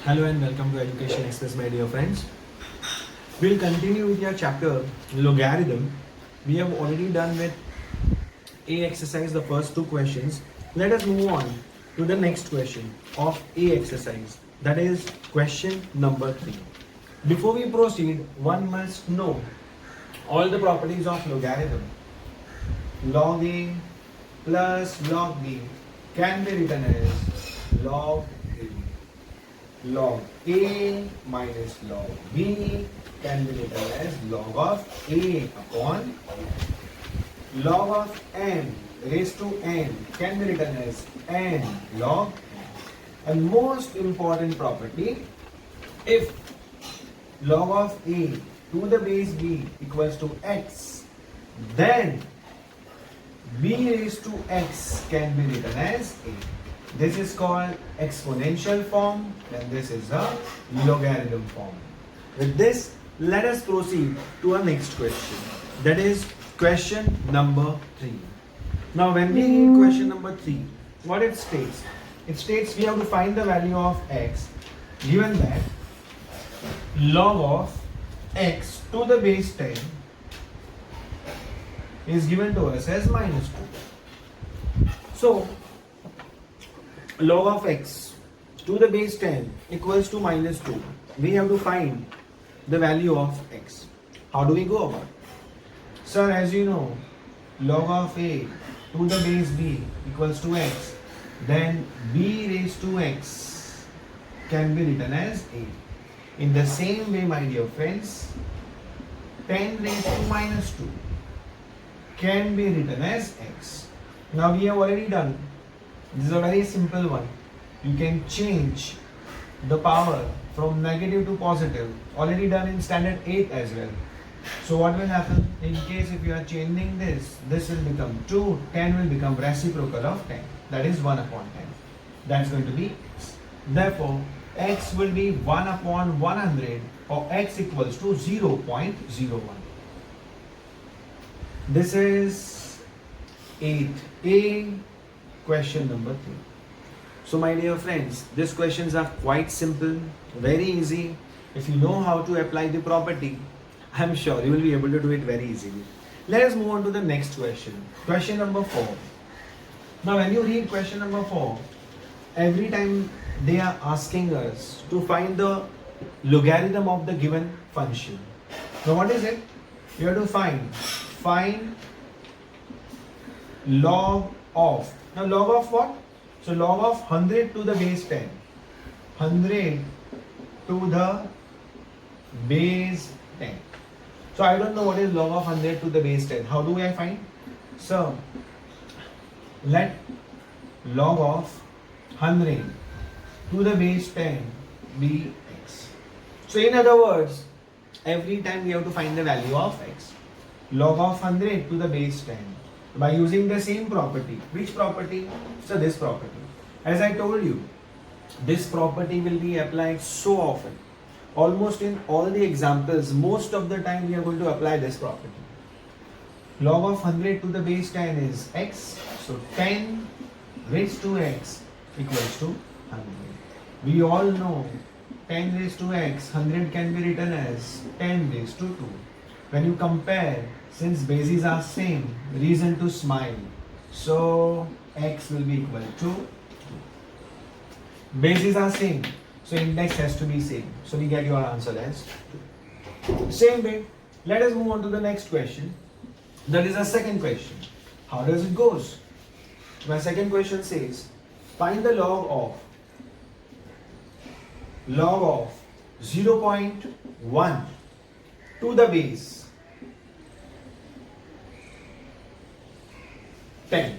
Hello and welcome to Education Express, my dear friends. We'll continue with your chapter logarithm. We have already done with A exercise the first two questions. Let us move on to the next question of A exercise, that is question number 3. Before we proceed, one must know all the properties of logarithm. Log A plus log B can be written as log A. Log A minus log B can be written as log of A upon log of n raised to n can be written as n log n. And most important property, if log of A to the base B equals to x, then b raised to x can be written as A. This is called exponential form, and this is a logarithm form. With this, let us proceed to our next question. That is question number 3. Now, when we read question number 3, what it states? It states we have to find the value of x, given that log of x to the base 10 is given to us as minus 2. So, log of x to the base 10 equals to minus 2. We have to find the value of x. How do we go about it? Sir, as you know, log of a to the base b equals to x, then b raised to x can be written as a. In the same way, my dear friends, 10 raised to minus 2 can be written as x. Now we have already done. This is a very simple one. You can change the power from negative to positive. Already done in standard 8 as well. So what will happen? In case if you are changing this, this will become 2, 10 will become reciprocal of 10. That is 1 upon 10. That's going to be x. Therefore, x will be 1 upon 100, or x equals to 0.01. This is 8a. Question number 3. So my dear friends, these questions are quite simple, very easy. If you know how to apply the property, I am sure you will be able to do it very easily. Let us move on to the next question. Question number 4. Now when you read question number 4, every time they are asking us to find the logarithm of the given function. Now what is it? You have to find log of. Now log of what? So log of 100 to the base 10. 100 to the base 10. So I don't know what is log of 100 to the base 10. How do I find? So let log of 100 to the base 10 be x. So in other words, every time we have to find the value of x. Log of 100 to the base 10. By using the same property. Which property? So this property. As I told you, this property will be applied so often. Almost in all the examples, most of the time we are going to apply this property. Log of 100 to the base 10 is x. So 10 raised to x equals to 100. We all know 10 raised to x, 100 can be written as 10 raised to 2. When you compare, since bases are same, reason to smile. So x will be equal to 2. Bases are same, so index has to be same. So we get your answer as 2. Same way, let us move on to the next question. That is a second question. How does it goes? My second question says, find the log of 0.1 to the base 10.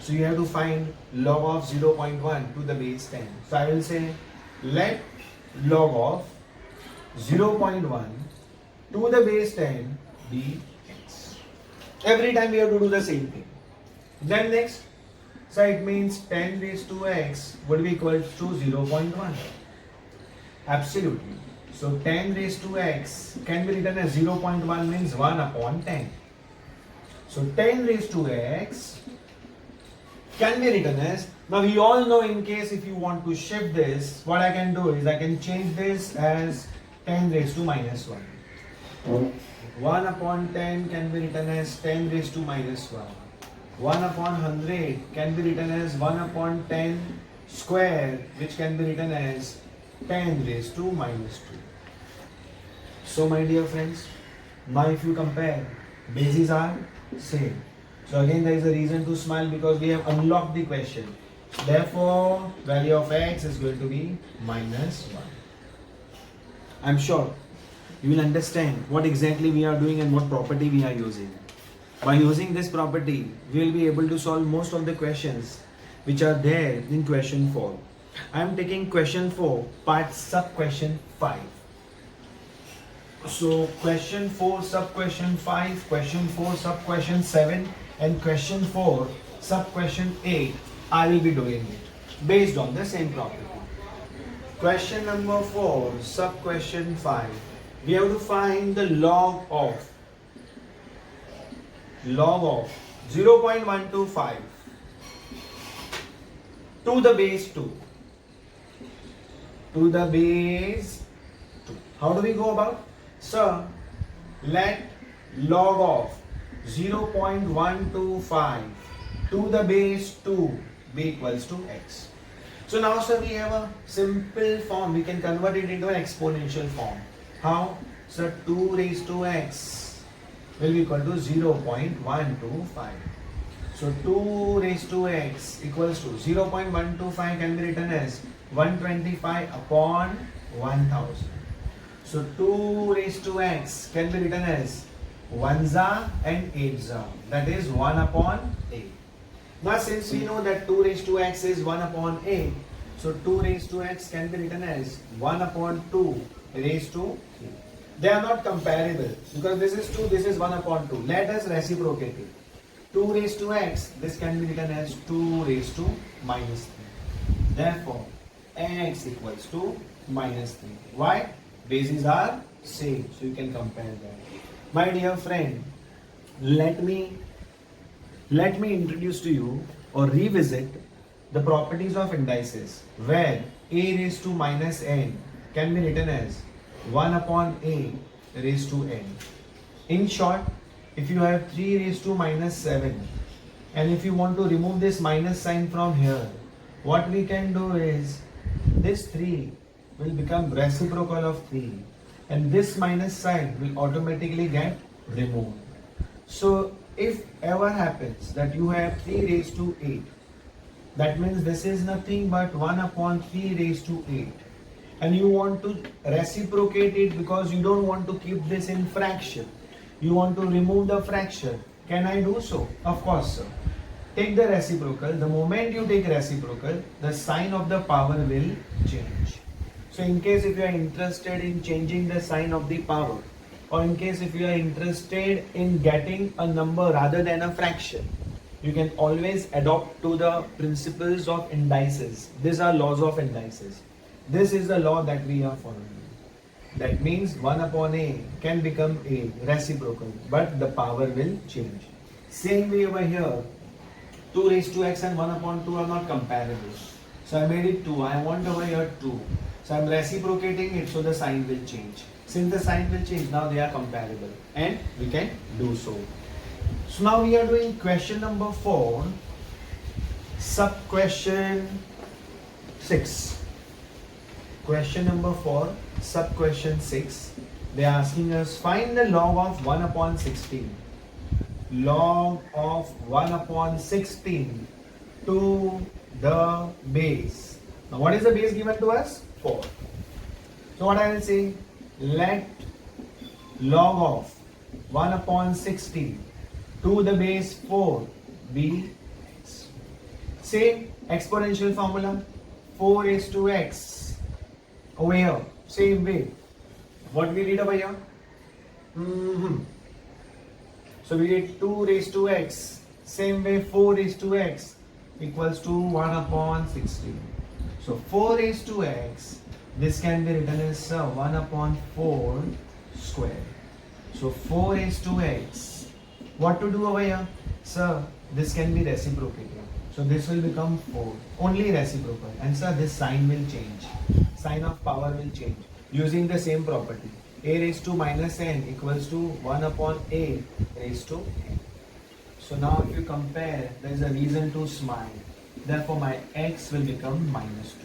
So you have to find log of 0.1 to the base 10. So I will say let log of 0.1 to the base 10 be x. Every time we have to do the same thing. Then next, so it means 10 raised to x would be equal to 0.1. Absolutely. So 10 raised to x can be written as 0.1 means 1 upon 10. So 10 raised to x can be written as, now we all know in case if you want to shift this, what I can do is I can change this as 10 raised to minus 1. 1 upon 10 can be written as 10 raised to minus 1. 1 upon 100 can be written as 1 upon 10 square, which can be written as 10 raised to minus 2. So my dear friends, now if you compare, bases are same. So again there is a reason to smile because we have unlocked the question. Therefore, value of x is going to be minus 1. I'm sure you will understand what exactly we are doing and what property we are using. By using this property, we will be able to solve most of the questions which are there in question 4. I am taking question 4, part sub question 5. So question 4 sub question 5, question 4 sub question 7 and question 4 sub question 8, I will be doing it based on the same property. Question number 4 sub question 5, we have to find the log of 0.125 to the base 2. To the base 2. How do we go about? So, let log of 0.125 to the base 2 be equals to x. So now sir, we have a simple form. We can convert it into an exponential form. How? So 2 raised to x will be equal to 0.125. So 2 raised to x equals to 0.125 can be written as 125 upon 1000. So 2 raised to x can be written as 1 and 8, that is 1 upon 8. Now since we know that 2 raised to x is 1 upon 8, so 2 raised to x can be written as 1 upon 2 raised to 3. They are not comparable because this is 2, this is 1 upon 2. Let us reciprocate it. 2 raised to x, this can be written as 2 raised to minus 3. Therefore, x equals to minus 3. Why? Bases are same, so you can compare that. My dear friend, let me introduce to you or revisit the properties of indices where a raised to minus n can be written as 1 upon a raised to n. In short, if you have 3 raised to minus 7 and if you want to remove this minus sign from here, what we can do is this 3 will become reciprocal of 3 and this minus sign will automatically get removed. So if ever happens that you have 3 raised to 8, that means this is nothing but 1 upon 3 raised to 8 and you want to reciprocate it because you don't want to keep this in fraction. You want to remove the fraction. Can I do so? Of course, sir. Take the reciprocal. The moment you take reciprocal, the sign of the power will change. So in case if you are interested in changing the sign of the power, or in case if you are interested in getting a number rather than a fraction, you can always adopt to the principles of indices. These are laws of indices. This is the law that we are following. That means 1 upon a can become a reciprocal, but the power will change. Same way over here, 2 raised to x and 1 upon 2 are not comparable. So I made it 2. I want over here 2. So I'm reciprocating it, so the sign will change. Since the sign will change, now they are comparable and we can do so. So now we are doing question number 4, sub question 6. Question number 4, sub question 6. They are asking us find the log of 1 upon 16. Log of 1 upon 16 to the base. Now what is the base given to us? 4. So what I will say, let log of 1 upon 16 to the base 4 be x. Same exponential formula, 4 raised to x. Over here, same way. What we did over here? So we did 2 raised to x. Same way, 4 raised to x equals to 1 upon 16. So 4 raised to x, this can be written as 1 upon 4 square. So 4 raised to x. What to do over here? Sir, this can be reciprocated. So this will become 4. Only reciprocal. And sir, this sign will change. Sign of power will change. Using the same property. A raised to minus n equals to 1 upon a raised to n. So now if you compare, there is a reason to smile. Therefore my x will become minus 2.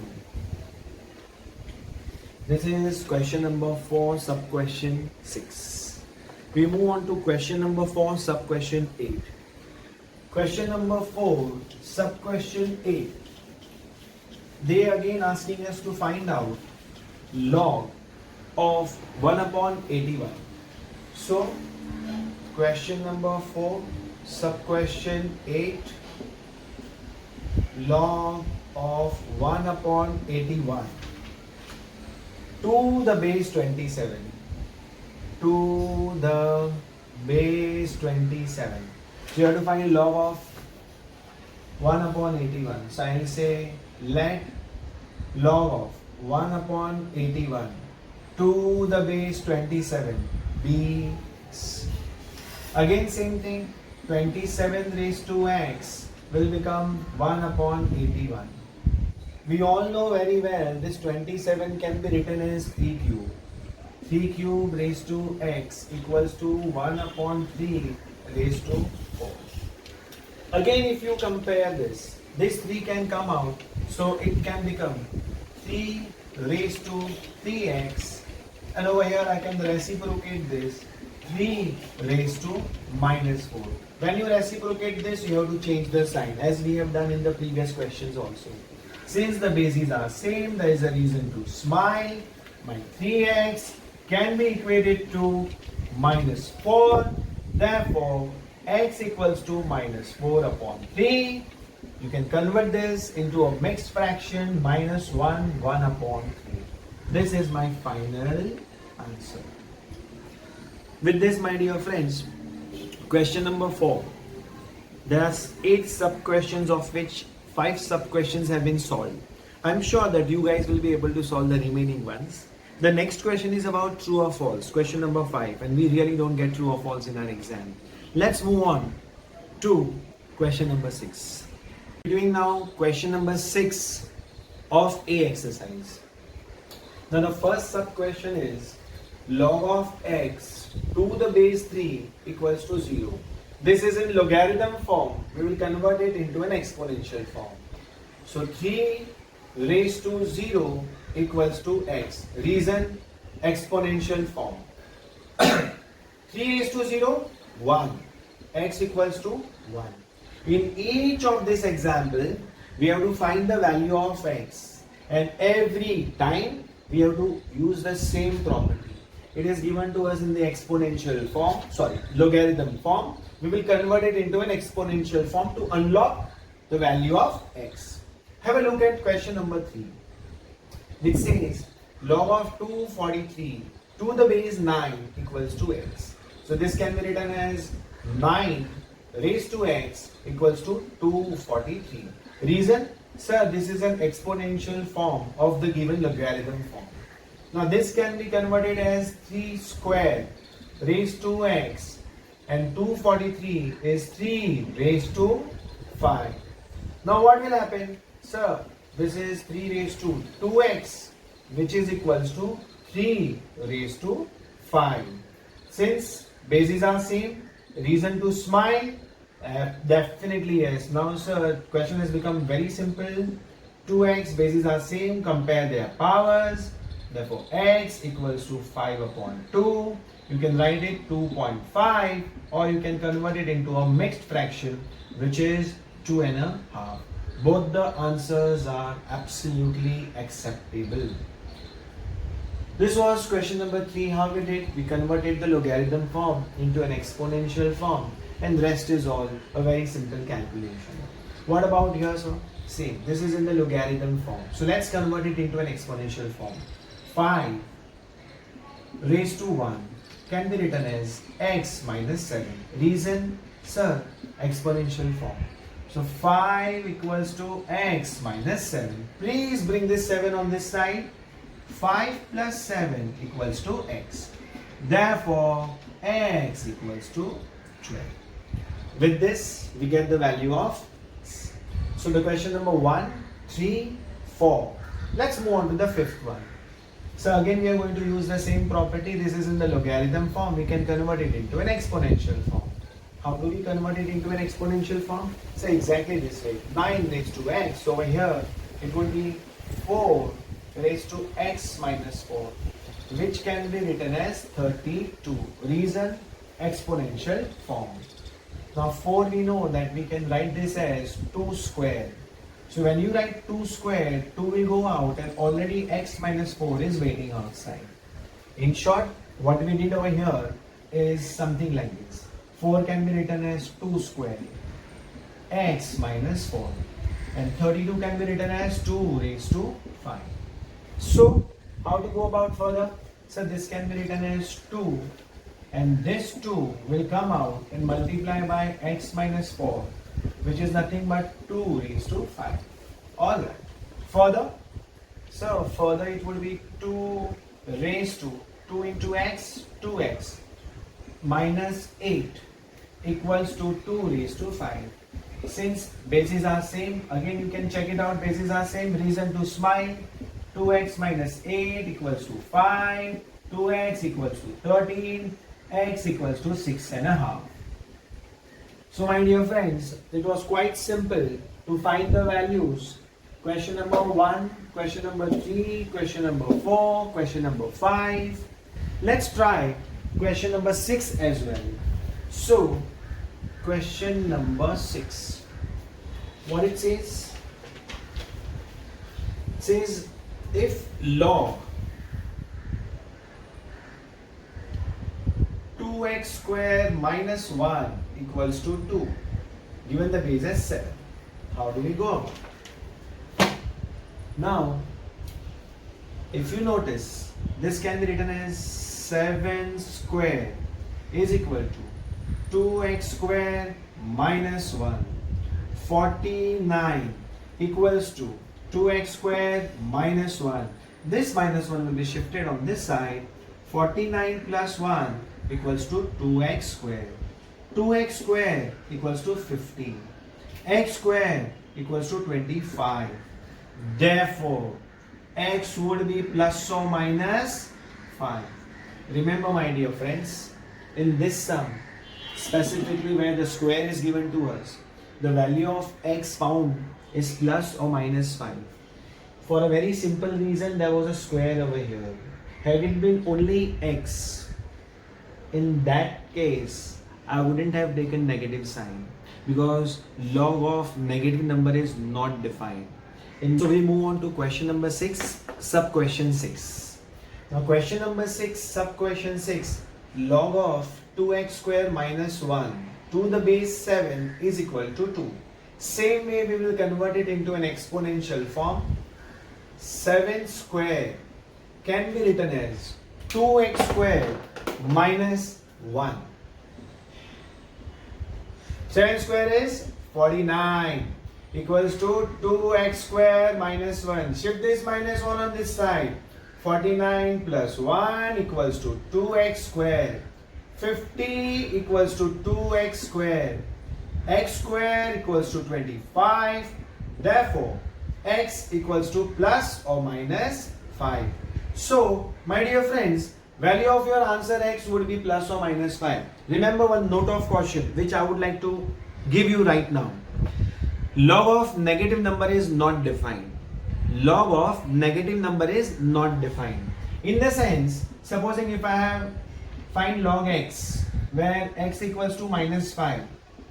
This is question number 4, sub question 6. We move on to question number 4, sub question 8. Question number 4, sub question 8. They again asking us to find out log of 1 upon 81. So question number 4, sub question 8, log of 1 upon 81 to the base 27. To the base 27. So you have to find log of 1 upon 81. So I will say let log of 1 upon 81 to the base 27 be, again same thing, 27 raised to x will become 1 upon 81. We all know very well this 27 can be written as 3 cube. 3 cube raised to x equals to 1 upon 3 raised to 4. Again if you compare this 3 can come out, so it can become 3 raised to 3x, and over here I can reciprocate this 3 raised to minus 4. When you reciprocate this, you have to change the sign as we have done in the previous questions also. Since the bases are same, there is a reason to smile. My 3x can be equated to minus 4. Therefore, x equals to minus 4 upon 3. You can convert this into a mixed fraction, minus 1 upon 3. This is my final answer. With this, my dear friends, question number 4. There are 8 sub-questions, of which 5 sub-questions have been solved. I'm sure that you guys will be able to solve the remaining ones. The next question is about true or false, question number 5, and we really don't get true or false in our exam. Let's move on to question number 6. We're doing now question number 6 of A exercise. Now the first sub-question is log of x to the base 3 equals to 0. This is in logarithm form. We will convert it into an exponential form. So 3 raised to 0 equals to x. Reason, exponential form. 3 raised to 0, 1. X equals to 1. In each of this example, we have to find the value of x. And every time, we have to use the same property. It is given to us in the exponential form, logarithm form. We will convert it into an exponential form to unlock the value of x. Have a look at question number 3. Which says log of 243 to the base 9 equals to x. So this can be written as 9 raised to x equals to 243. Reason? Sir, this is an exponential form of the given logarithm form. Now this can be converted as 3 squared raised to x, and 243 is 3 raised to 5. Now what will happen? Sir, this is 3 raised to 2x, which is equals to 3 raised to 5. Since bases are same, reason to smile? Definitely yes. Now sir, question has become very simple. 2x bases are same, compare their powers. Therefore x equals to 5 upon 2. You can write it 2.5, or you can convert it into a mixed fraction, which is 2.5. Both the answers are absolutely acceptable. This was question number 3. How we did? We converted the logarithm form into an exponential form, and rest is all a very simple calculation. What about here, sir? Same. This is in the logarithm form. So let's convert it into an exponential form. 5 raised to 1 can be written as x minus 7. Reason? Sir, exponential form. So 5 equals to x minus 7. Please bring this 7 on this side. 5 plus 7 equals to x. Therefore, x equals to 12. With this, we get the value of x. So the question number 1, 3, 4. Let's move on to the fifth one. So again we are going to use the same property. This is in the logarithm form. We can convert it into an exponential form. How do we convert it into an exponential form? So exactly this way. 9 raised to x. So over here it would be 4 raised to x minus 4, which can be written as 32. Reason? Exponential form. Now 4 we know that we can write this as 2 squared. So when you write 2 squared, 2 will go out and already x minus 4 is waiting outside. In short, what we did over here is something like this. 4 can be written as 2 squared x minus 4, and 32 can be written as 2 raised to 5. So how to go about further? So this can be written as 2, and this 2 will come out and multiply by x minus 4, which is nothing but 2 raised to 5. Alright. Further, so further it would be 2 raised to 2 into x, 2x minus 8 equals to 2 raised to 5. Since bases are same, again you can check it out, bases are same, reason to smile. 2x minus 8 equals to 5, 2x equals to 13, x equals to 6.5. So my dear friends, it was quite simple to find the values. Question number 1, question number 3, question number 4, question number 5. Let's try question number 6 as well. So, question number 6. What it says? It says if log 2x square minus 1 equals to 2, given the base as 7. How do we go about? Now, if you notice, this can be written as 7 square is equal to 2x square minus 1. 49 equals to 2x square minus 1. This minus 1 will be shifted on this side. 49 plus 1 equals to 2x square. 2x square equals to 15. X square equals to 25. Therefore, x would be plus or minus 5. Remember my dear friends, in this sum, specifically where the square is given to us, the value of x found is plus or minus 5. For a very simple reason, there was a square over here. Had it been only x, in that case, I wouldn't have taken negative sign, because log of negative number is not defined. So we move on to question number 6, sub question 6. Now question number 6, sub question 6, log of 2x square minus 1 to the base 7 is equal to 2. Same way we will convert it into an exponential form. 7 square can be written as 2x square minus 1. 7 square is 49 equals to 2x square minus 1. Shift this minus 1 on this side. 49 plus 1 equals to 2x square. 50 equals to 2x square. X square equals to 25. Therefore, x equals to plus or minus 5. So, my dear friends, value of your answer x would be plus or minus 5. Remember one note of caution which I would like to give you right now. Log of negative number is not defined. Log of negative number is not defined. In the sense, supposing if I have find log x where x equals to minus 5,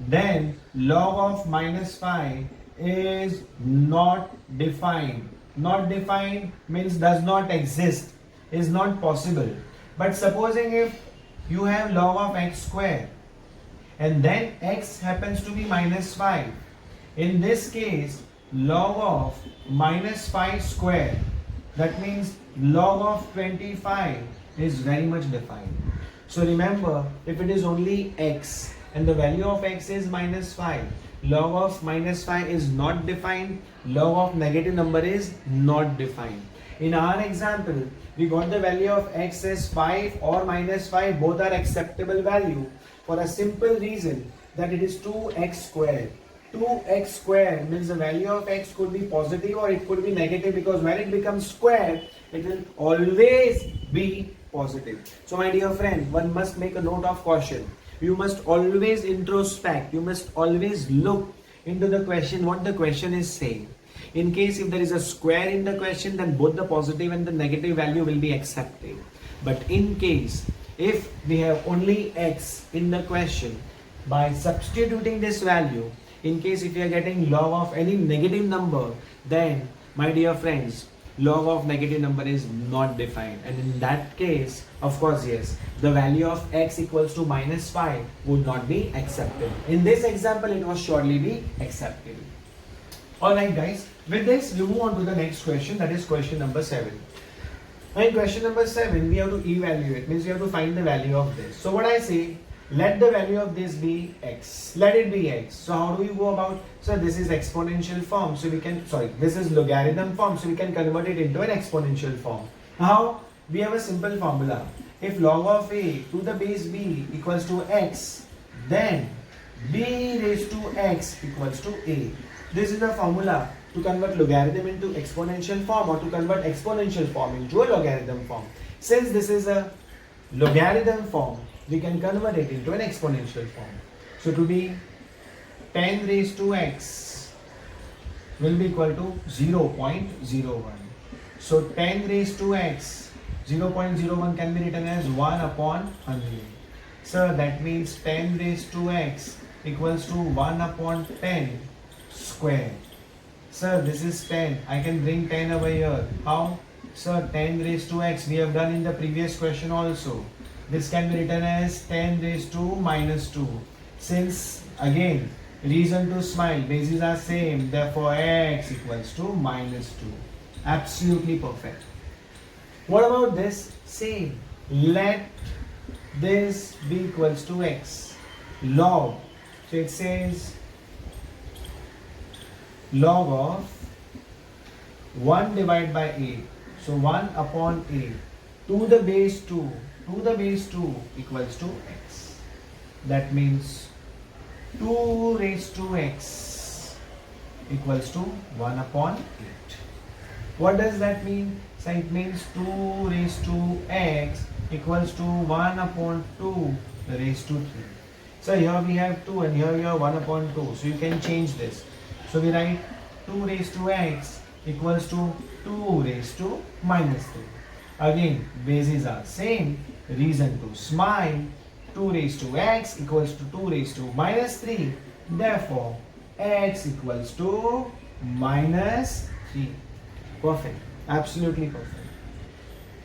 then log of minus 5 is not defined. Not defined means does not exist, is not possible. But supposing if you have log of x square and then x happens to be minus 5, in this case log of minus 5 square, that means log of 25 is very much defined. So remember, if it is only x and the value of x is minus 5, log of minus 5 is not defined, log of negative number is not defined. In our example, we got the value of x as 5 or minus 5, both are acceptable value for a simple reason that it is 2x square. 2x square means the value of x could be positive or it could be negative, because when it becomes square, it will always be positive. So my dear friend, one must make a note of caution. You must always introspect. You must always look into the question, what the question is saying. In case if there is a square in the question, then both the positive and the negative value will be accepted. But in case if we have only x in the question, by substituting this value, in case if you are getting log of any negative number, then my dear friends, log of negative number is not defined, and in that case, of course, yes, the value of x equals to -5 would not be accepted. In this example, it was surely be accepted. Alright guys, with this we move on to the next question, that is question number 7. In question number 7, we have to evaluate, means we have to find the value of this. So what I say, let the value of this be x. Let it be x. So how do we go about? So this is exponential form. So we can, this is logarithm form. So we can convert it into an exponential form. How? We have a simple formula. If log of a to the base b equals to x, then b raised to x equals to a. This is the formula to convert logarithm into exponential form, or to convert exponential form into a logarithm form. Since this is a logarithm form, we can convert it into an exponential form. So to be 10 raised to x will be equal to 0.01. So 10 raised to x, 0.01 can be written as 1 upon 100. So that means 10 raised to x equals to 1 upon 10 square. Sir, this is 10. I can bring 10 over here. How? Sir, 10 raised to x we have done in the previous question also. This can be written as 10 raised to -2. Since again, reason to smile, bases are same, therefore x equals to -2. Absolutely perfect. What about this? Same. Let this be equals to x. Log. So it says log of 1 divided by a. So 1 upon a to the base 2 equals to x. That means 2 raised to x equals to 1 upon 8. What does that mean? So it means 2 raised to x equals to 1 upon 2 raised to 3. So here we have 2 and here you have 1 upon 2. So you can change this. So we write 2 raised to x equals to 2 raised to -3. Again, bases are same. Reason to smile. 2 raised to x equals to 2 raised to -3. Therefore, x equals to -3. Perfect. Absolutely perfect.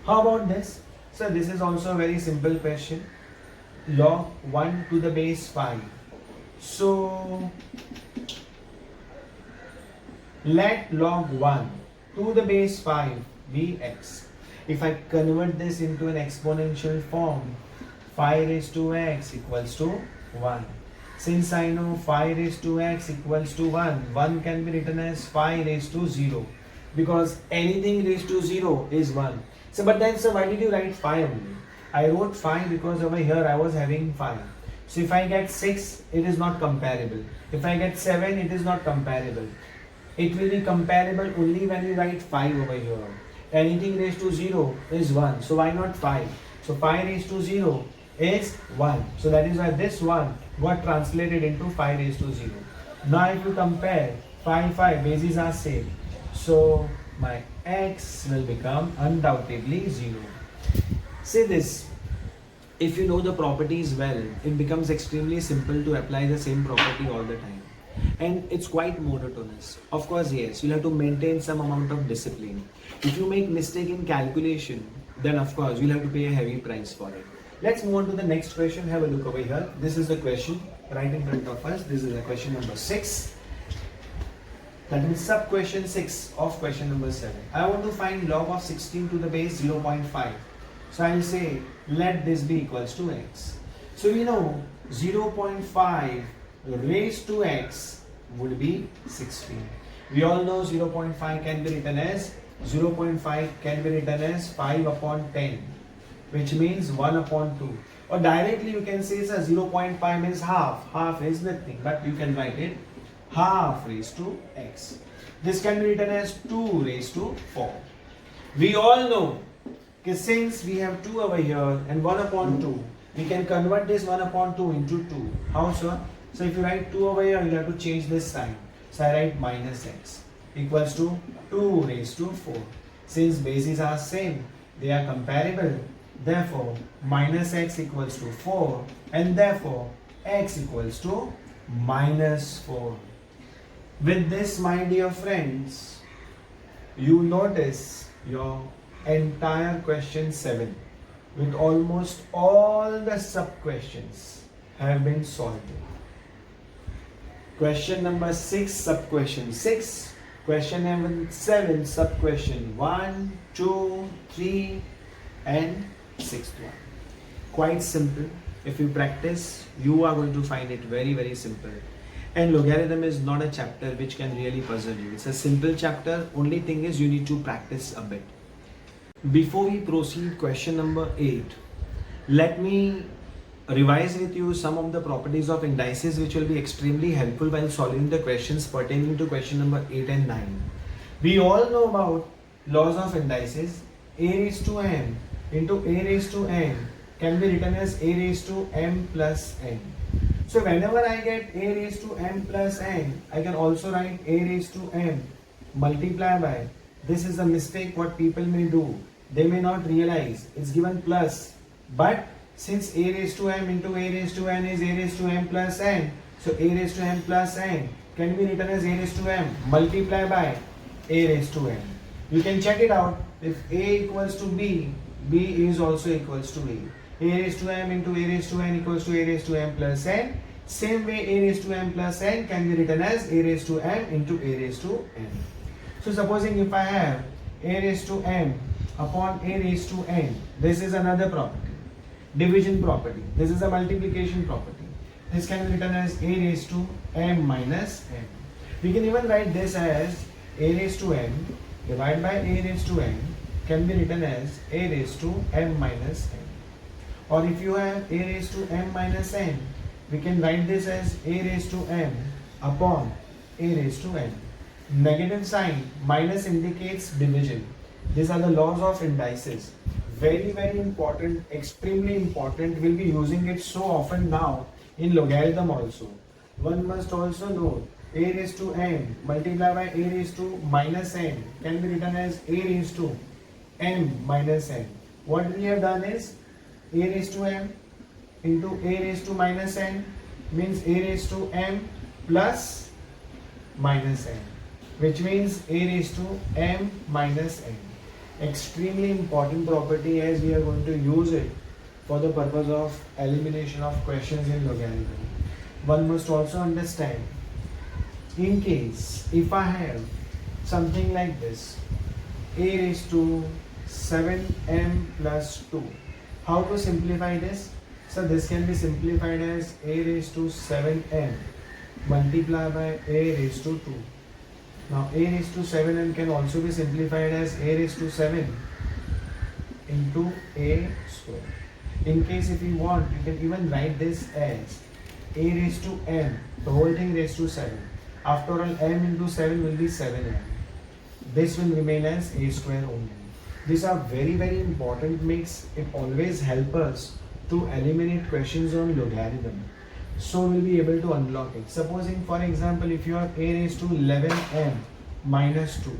How about this? So this is also a very simple question. Log 1 to the base 5. So let log 1 to the base 5 be x. If I convert this into an exponential form, 5 raised to x equals to 1. Since I know 5 raised to x equals to 1, 1 can be written as 5 raised to 0, because anything raised to 0 is 1. So but then, so why did you write 5 only? I wrote 5 because over here I was having 5. So if I get 6, it is not comparable. If I get 7, it is not comparable. It will be comparable only when you write 5 over here. Anything raised to 0 is 1. So why not 5? So 5 raised to 0 is 1. So that is why this one got translated into 5 raised to 0. Now if you compare 5, bases are same. So my x will become undoubtedly 0. Say this, if you know the properties well, it becomes extremely simple to apply the same property all the time. And it's quite monotonous. Of course, yes, you'll have to maintain some amount of discipline. If you make mistake in calculation, then of course you'll have to pay a heavy price for it. Let's move on to the next question. Have a look over here. This is the question right in front of us. This is the question number 6. That means sub question 6 of question number 7. I want to find log of 16 to the base 0.5. So I'll say let this be equals to x. So we know 0.5 raised to x would be 16. We all know 0.5 can be written as 5 upon 10, which means 1 upon 2. Or directly you can say, sir, 0.5 means half. Half is nothing, but you can write it half raised to x. This can be written as 2 raised to 4. We all know that since we have 2 over here and 1 upon 2, we can convert this 1 upon 2 into 2. How so? So if you write 2 over here, you have to change this sign. So I write minus x equals to 2 raised to 4. Since bases are same, they are comparable. Therefore, minus x equals to 4 and therefore x equals to minus 4. With this, my dear friends, you notice your entire question 7 with almost all the sub questions have been solved. Question number 6, sub question 6. Question number 7, sub question 1, 2, 3 and 6th one. Quite simple. If you practice, you are going to find it very, very simple. And logarithm is not a chapter which can really puzzle you. It's a simple chapter. Only thing is you need to practice a bit. Before we proceed, question number 8, let me revise with you some of the properties of indices which will be extremely helpful while solving the questions pertaining to question number 8 and 9. We all know about laws of indices. A raised to m into a raised to n can be written as a raised to m plus n. So whenever I get a raised to m plus n, I can also write a raised to m multiply by. This is a mistake what people may do. They may not realize it's given plus, but since a raised to m into a raised to n is a raised to m plus n, so a raised to m plus n can be written as a raised to m multiply by a raised to n. You can check it out. If a equals to b, b is also equals to a. A raised to m into a raised to n equals to a raised to m plus n. Same way a raised to m plus n can be written as a raised to m into a raised to n. So supposing if I have a raised to m upon a raised to n, this is another property. Division property. This is a multiplication property. This can be written as a raised to m minus n. We can even write this as a raised to m divided by a raised to n can be written as a raised to m minus n. Or if you have a raised to m minus n, we can write this as a raised to m upon a raised to n. Negative sign minus indicates division. These are the laws of indices. Very, very important, extremely important. We'll be using it so often now in logarithm also. One must also know a raised to m multiplied by a raised to minus n can be written as a raised to m minus n. What we have done is a raised to m into a raised to minus n means a raised to m plus minus n, which means a raised to m minus n. Extremely important property as we are going to use it for the purpose of elimination of questions in logarithm. One must also understand, in case if I have something like this, a raised to 7m plus 2, how to simplify this? So this can be simplified as a raised to 7m multiplied by a raised to 2. Now a raised to 7m can also be simplified as a raised to 7 into a square. In case if you want, you can even write this as a raised to m, the whole thing raised to 7. After all, m into 7 will be 7m. This will remain as a square only. These are very, very important. Makes it always help us to eliminate questions on logarithm. So we'll be able to unlock it. Supposing for example, if you have a raised to 11m minus 2,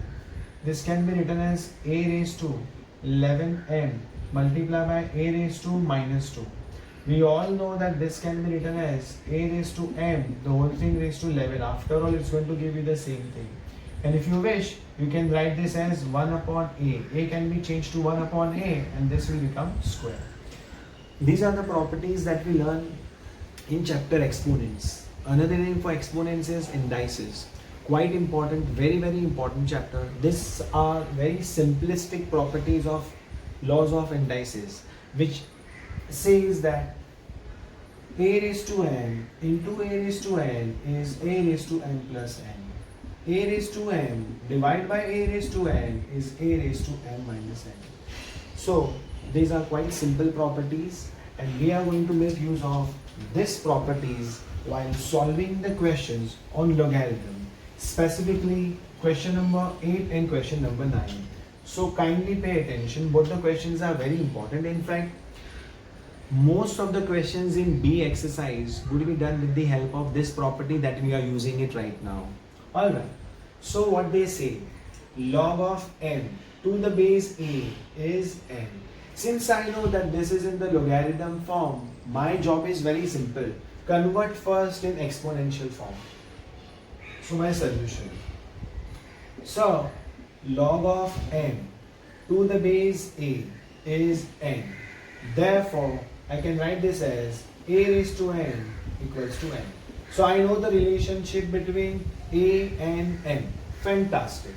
this can be written as a raised to 11m multiplied by a raised to minus 2. We all know that this can be written as a raised to m, the whole thing raised to 11. After all, it's going to give you the same thing. And if you wish, you can write this as 1 upon a. A can be changed to 1 upon a and this will become square. These are the properties that we learn in chapter exponents. Another name for exponents is indices. Quite important, very, very important chapter. These are very simplistic properties of laws of indices, which says that a raised to n into a raised to n is a raised to n plus n. A raised to m divided by a raised to n is a raised to m minus n. So these are quite simple properties and we are going to make use of these properties while solving the questions on logarithm, specifically question number 8 and question number 9. So kindly pay attention, both the questions are very important. In fact, most of the questions in B exercise would be done with the help of this property that we are using it right now. Alright, so what they say, log of n to the base a is n. Since I know that this is in the logarithm form, my job is very simple. Convert first in exponential form. So my solution. So log of n to the base a is n. Therefore, I can write this as a raised to n equals to n. So I know the relationship between a and n. Fantastic.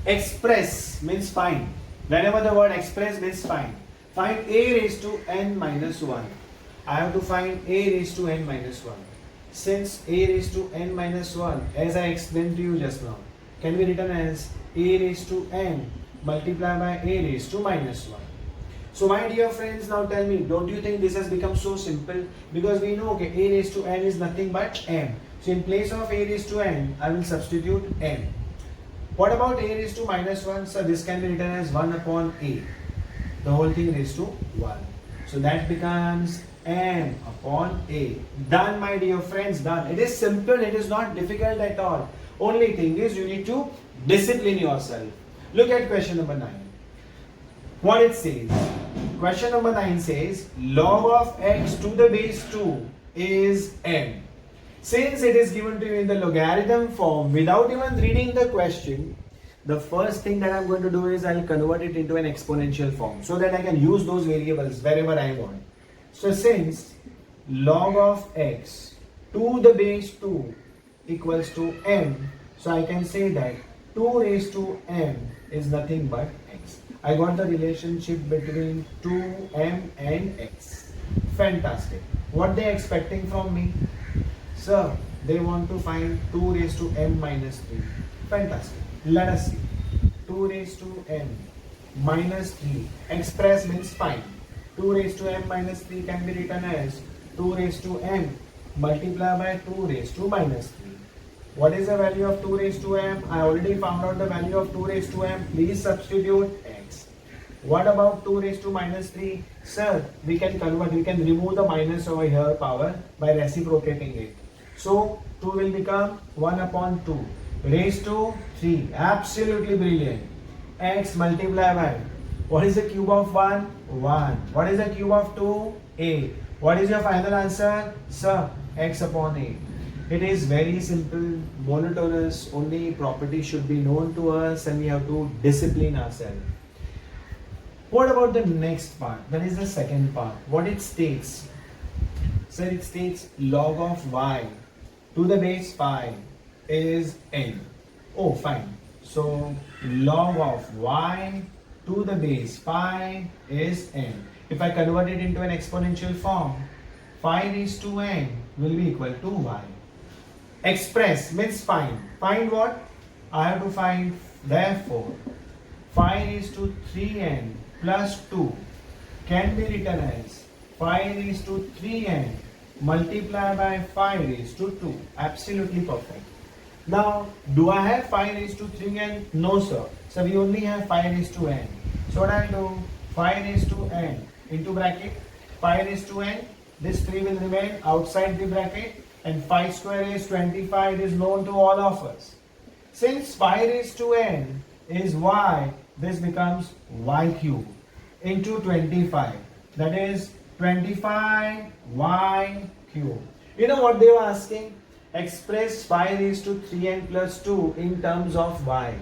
Express means find. Whenever the word express means find. Find a raised to n minus 1. I have to find a raised to n minus 1. Since a raised to n minus 1, as I explained to you just now, can be written as a raised to n multiplied by a raised to minus 1. So my dear friends, now tell me, don't you think this has become so simple? Because we know, okay, a raised to n is nothing but m. So in place of a raised to n, I will substitute n. What about a raised to minus 1? So this can be written as 1 upon a. The whole thing raised to 1. So that becomes n upon a. Done, my dear friends, done. It is simple, it is not difficult at all. Only thing is you need to discipline yourself. Look at question number 9. What it says? Question number 9 says log of x to the base 2 is n. Since it is given to you in the logarithm form without even reading the question, the first thing that I'm going to do is I'll convert it into an exponential form so that I can use those variables wherever I want. So since log of x to the base 2 equals to n, so I can say that 2 raised to n is nothing but x. I got the relationship between 2m and x. Fantastic. What they are expecting from me? Sir, they want to find 2 raised to m minus 3. Fantastic. Let us see. 2 raised to m minus 3. Express means find. 2 raised to m minus 3 can be written as 2 raised to m multiplied by 2 raised to minus 3. What is the value of 2 raised to m? I already found out the value of 2 raised to m. Please substitute x. What about 2 raised to minus 3? Sir, we can convert, we can remove the minus over here power by reciprocating it. So 2 will become 1 upon 2 raised to 3. Absolutely brilliant. X multiplied by, what is the cube of 1? 1. What is the cube of 2? A. What is your final answer? Sir, x upon a. It is very simple, monotonous, only property should be known to us and we have to discipline ourselves. What about the next part? That is the second part. What it states? Sir, it states log of y to the base 5 is n. Oh, fine. So log of y to the base 5 is n. If I convert it into an exponential form, 5 raised to n will be equal to y. Express means find. Find what? I have to find, therefore, 5 raised to 3n plus 2 can be written as 5 raised to 3n multiplied by 5 raised to 2. Absolutely perfect. Now, do I have 5 raised to 3n? No, sir. So we only have 5 raised to n. So what I'll do? 5 raised to n into bracket 5 raised to n. This 3 will remain outside the bracket. And 5 square is 25, it is known to all of us. Since 5 raised to n is y, this becomes y cube into 25. That is 25 y cube. You know what they were asking? Express 5 raised to 3n plus 2 in terms of y.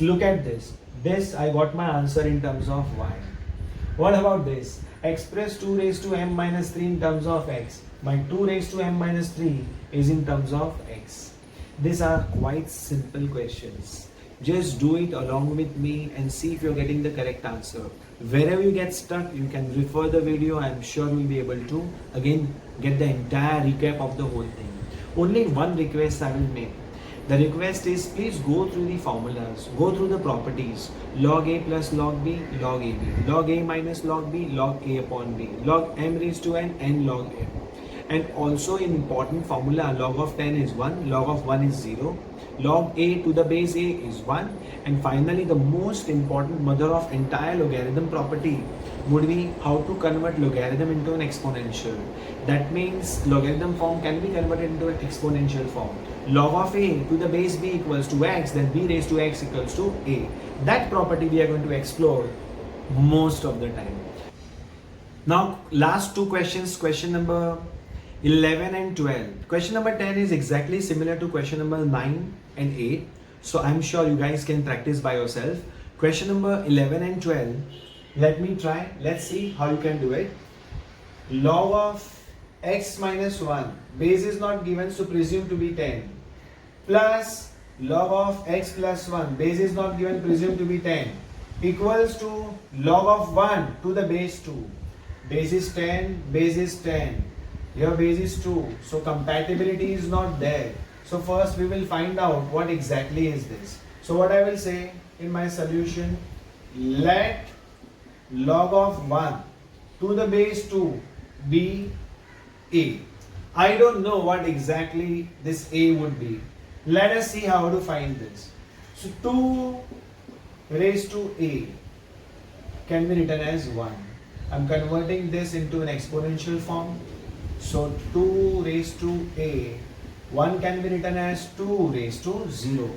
Look at this. This I got my answer in terms of y. What about this? Express 2 raised to m minus 3 in terms of x. My 2 raised to m minus 3 is in terms of x. These are quite simple questions. Just do it along with me and see if you're getting the correct answer. Wherever you get stuck, you can refer the video. I'm sure you'll be able to again get the entire recap of the whole thing. Only one request I will make. The request is please go through the formulas, go through the properties. Log a plus log b, log ab. Log a minus log b, log a upon b. Log m raised to n, n log m. And also in important formula, log of 10 is 1, log of 1 is 0, log a to the base a is 1, and finally the most important mother of entire logarithm property would be how to convert logarithm into an exponential. That means logarithm form can be converted into an exponential form. Log of a to the base b equals to x, then b raised to x equals to a. That property we are going to explore most of the time. Now last two questions, question number 11 and 12. Question number 10 is exactly similar to question number 9 and 8. So I'm sure you guys can practice by yourself. Question number 11 and 12. Let me try. Let's see how you can do it. Log of x minus 1. Base is not given, so presume to be 10. Plus log of x plus 1. Base is not given, presume to be 10. Equals to log of 1 to the base 2. Base is 10, base is 10. Here base is 2, so compatibility is not there. So first we will find out what exactly is this. So what I will say in my solution, let log of 1 to the base 2 be a. I don't know what exactly this a would be. Let us see how to find this. So 2 raised to a can be written as 1. I'm converting this into an exponential form. So 2 raised to a, 1 can be written as 2 raised to 0.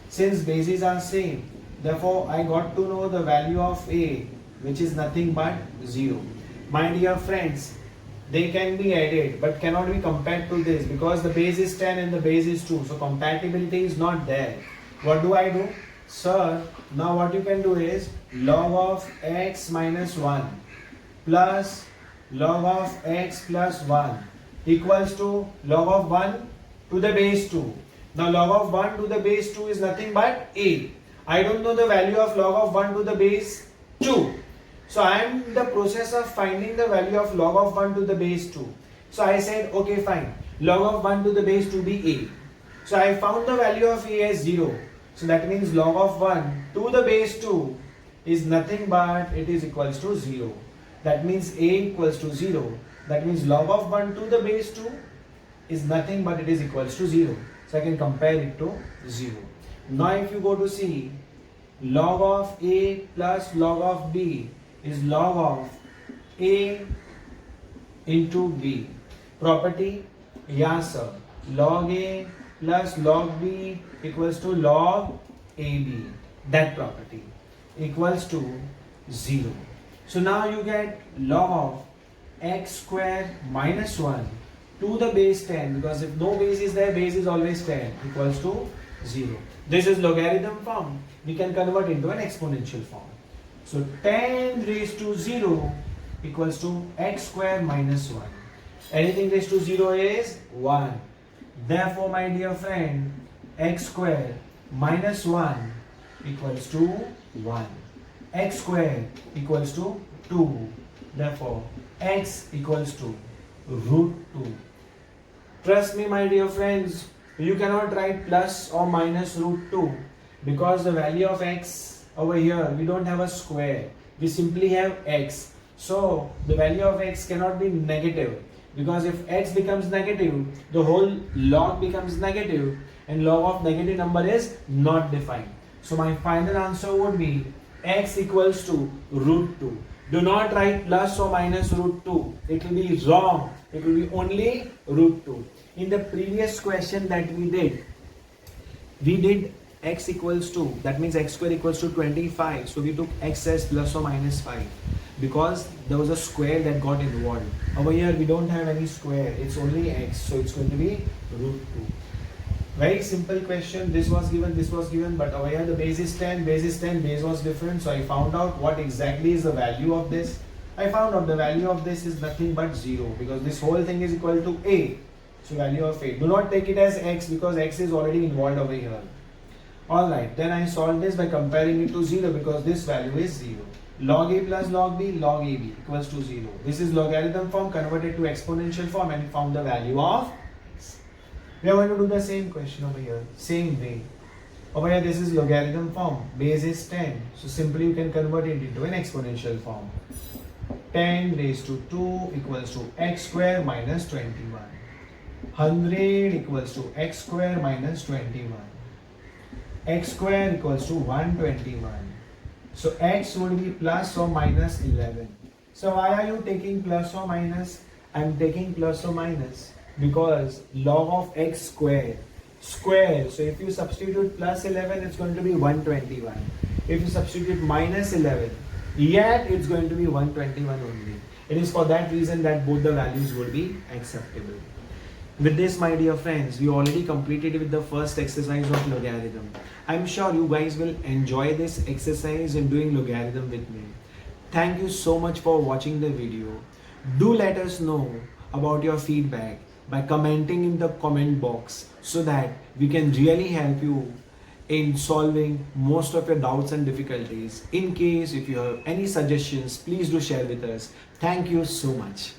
Since bases are same, therefore I got to know the value of a, which is nothing but 0. My dear friends, they can be added but cannot be compared to this because the base is 10 and the base is 2. So compatibility is not there. What do I do? Sir, now what you can do is log of x minus 1 plus log of x plus 1 equals to log of 1 to the base 2. Now log of 1 to the base 2 is nothing but a. I don't know the value of log of 1 to the base 2. So I am in the process of finding the value of log of 1 to the base 2. So I said okay fine, log of 1 to the base 2 be a. So I found the value of a as 0. So that means log of 1 to the base 2 is nothing but it is equals to 0. That means a equals to 0. That means log of 1 to the base 2 is nothing but it is equals to 0. So I can compare it to 0. Now if you go to see, log of a plus log of b is log of a into b. Property? Yes sir. Log a plus log b equals to log ab. That property equals to 0. So now you get log of x square minus 1 to the base 10, because if no base is there, base is always 10, equals to 0. This is logarithm form. We can convert into an exponential form. So 10 raised to 0 equals to x square minus 1. Anything raised to 0 is 1. Therefore, my dear friend, x square minus 1 equals to 1. X square equals to 2. Therefore, x equals to root 2. Trust me, my dear friends, you cannot write plus or minus root 2 because the value of x over here, we don't have a square. We simply have x. So, the value of x cannot be negative because if x becomes negative, the whole log becomes negative and log of negative number is not defined. So, my final answer would be x equals to root 2. Do not write plus or minus root 2. It will be wrong. It will be only root 2. In the previous question that we did x equals to, that means x square equals to 25. So we took x as plus or minus 5 because there was a square that got involved. Over here we don't have any square. It's only x. So it's going to be root 2. Very simple question. This was given, but over here the base is 10, base was different. So I found out what exactly is the value of this. I found out the value of this is nothing but 0 because this whole thing is equal to a. So value of a. Do not take it as x because x is already involved over here. Alright, then I solved this by comparing it to 0 because this value is 0. Log a plus log b, log ab equals to 0. This is logarithm form converted to exponential form and found the value of x. We are going to do the same question over here, same way. Over here this is logarithm form, base is 10. So simply you can convert it into an exponential form. 10 raised to 2 equals to x square minus 21. 100 equals to x square minus 21. X square equals to 121. So x would be plus or minus 11. So why are you taking plus or minus? I'm taking plus or minus because log of x square. Square. So if you substitute plus 11, it's going to be 121. If you substitute minus 11, yet it's going to be 121 only. It is for that reason that both the values would be acceptable. With this, my dear friends, we already completed with the first exercise of logarithm. I'm sure you guys will enjoy this exercise in doing logarithm with me. Thank you so much for watching the video. Do let us know about your feedback by commenting in the comment box so that we can really help you in solving most of your doubts and difficulties. In case if you have any suggestions, please do share with us. Thank you so much.